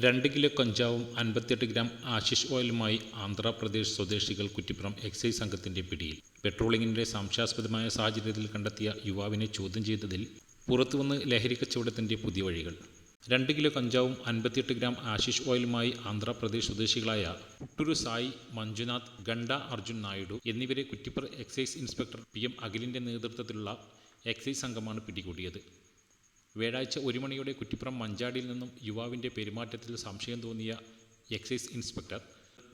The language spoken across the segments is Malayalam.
2 കിലോ കഞ്ചാവും 58 ഗ്രാം ആശിഷ് ഓയിലുമായി ആന്ധ്രാപ്രദേശ് സ്വദേശികൾ കുറ്റിപ്പുറം എക്സൈസ് സംഘത്തിന്റെ പിടിയിൽ. പെട്രോളിങ്ങിനിടെ സംശയാസ്പദമായ സാഹചര്യത്തിൽ കണ്ടെത്തിയ യുവാവിനെ ചോദ്യം ചെയ്തതിൽ പുറത്തുവന്ന് ലഹരി കച്ചവടത്തിന്റെ പുതിയ വഴികൾ. 2 കിലോ കഞ്ചാവും 58 ഗ്രാം ആശിഷ് ഓയിലുമായി ആന്ധ്രാപ്രദേശ് സ്വദേശികളായ പുട്ടൂരു സായി, മഞ്ജുനാഥ്, ഗണ്ട അർജുൻ നായിഡു എന്നിവരെ കുറ്റിപ്പുറം എക്സൈസ് ഇൻസ്പെക്ടർ PM അഖിലിന്റെ നേതൃത്വത്തിലുള്ള എക്സൈസ് സംഘമാണ് പിടികൂടിയത്. വ്യാഴാഴ്ച 1 മണിയോടെ കുറ്റിപ്പുറം മഞ്ചാടിയിൽ നിന്നും യുവാവിൻ്റെ പെരുമാറ്റത്തിൽ സംശയം തോന്നിയ എക്സൈസ് ഇൻസ്പെക്ടർ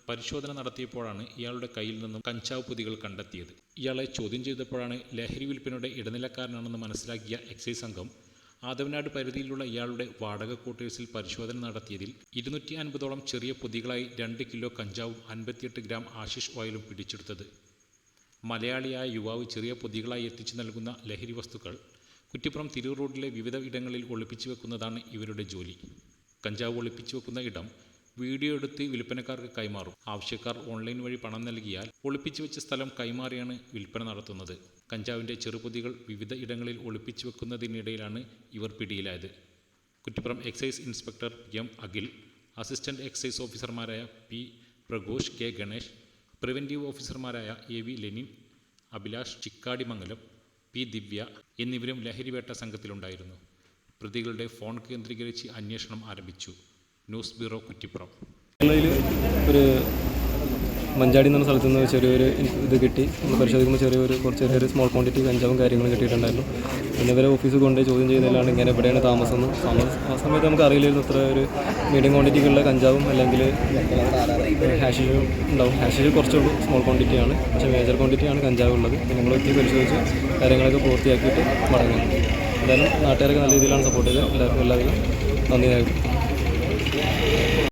പരിശോധന നടത്തിയപ്പോഴാണ് ഇയാളുടെ കയ്യിൽ നിന്നും കഞ്ചാവ് പൊതികൾ കണ്ടെത്തിയത്. ഇയാളെ ചോദ്യം ചെയ്തപ്പോഴാണ് ലഹരി വിൽപ്പനയുടെ ഇടനിലക്കാരനാണെന്ന് മനസ്സിലാക്കിയ എക്സൈസ് സംഘം ആദവനാട് പരിധിയിലുള്ള ഇയാളുടെ വാടക ക്വാർട്ടേഴ്സിൽ പരിശോധന നടത്തിയതിൽ 250ഓളം ചെറിയ പൊതികളായി 2 കിലോ കഞ്ചാവും 58 ഗ്രാം ആശിഷ് ഓയിലും പിടിച്ചെടുത്തത്. മലയാളിയായ യുവാവ് ചെറിയ പൊതികളായി എത്തിച്ചു നൽകുന്ന ലഹരി വസ്തുക്കൾ കുറ്റിപ്പുറം തിരൂർ റോഡിലെ വിവിധ ഇടങ്ങളിൽ ഒളിപ്പിച്ചു വെക്കുന്നതാണ് ഇവരുടെ ജോലി. കഞ്ചാവ് ഒളിപ്പിച്ചു വെക്കുന്ന ഇടം വീഡിയോ എടുത്ത് വിൽപ്പനക്കാർക്ക് കൈമാറും. ആവശ്യക്കാർ ഓൺലൈൻ വഴി പണം നൽകിയാൽ ഒളിപ്പിച്ചു വെച്ച സ്ഥലം കൈമാറിയാണ് വിൽപ്പന നടത്തുന്നത്. കഞ്ചാവിൻ്റെ ചെറുപൊതികൾ വിവിധ ഇടങ്ങളിൽ ഒളിപ്പിച്ചു വെക്കുന്നതിനിടയിലാണ് ഇവർ പിടിയിലായത്. Kuttippuram excise inspector PM Akhil, assistant excise ഓഫീസർമാരായ P Praghosh, K Ganesh, preventive ഓഫീസർമാരായ AV Lenin, Abhilash, Chikkadimangalam, P Divya എന്നിവരും ലഹരിവേട്ട സംഘത്തിലുണ്ടായിരുന്നു. പ്രതികളുടെ ഫോൺ കേന്ദ്രീകരിച്ച് അന്വേഷണം ആരംഭിച്ചു. News bureau, Kuttippuram. ഒരു മഞ്ചാടി എന്ന സ്ഥലത്ത് നിന്ന് ചെറിയൊരു ഇത് കിട്ടി. നമ്മൾ പരിശോധിക്കുമ്പോൾ ചെറിയൊരു സ്മോൾ ക്വാണ്ടിറ്റി കഞ്ചാവും കാര്യങ്ങളും കിട്ടിയിട്ടുണ്ടായിരുന്നു. പിന്നെ ഇവരെ ഓഫീസിൽ കൊണ്ട് ചോദ്യം ചെയ്യുന്നതിലാണ് ഇങ്ങനെ എവിടെയാണ് താമസം. ആ സമയത്ത് നമുക്ക് അറിയില്ലായിരുന്നു ഇത്ര ഒരു മീഡിയം ക്വാണ്ടിറ്റിക്കുള്ള കഞ്ചാവും അല്ലെങ്കിൽ ഹാഷിഷും ഉണ്ടാവും. ഹാഷിഷ് കുറച്ചുള്ളൂ, സ്മോൾ ക്വാണ്ടിറ്റിയാണ്. പക്ഷേ മേജർ ക്വാണ്ടിറ്റിയാണ് കഞ്ചാവ് ഉള്ളത്. ഞങ്ങൾ എത്തി പരിശോധിച്ച് കാര്യങ്ങളൊക്കെ പൂർത്തിയാക്കിയിട്ട് മടങ്ങുന്നു. എന്തായാലും നാട്ടുകാരൊക്കെ നല്ല രീതിയിലാണ് സപ്പോർട്ട് ചെയ്തത്. എല്ലാവർക്കും നന്ദി.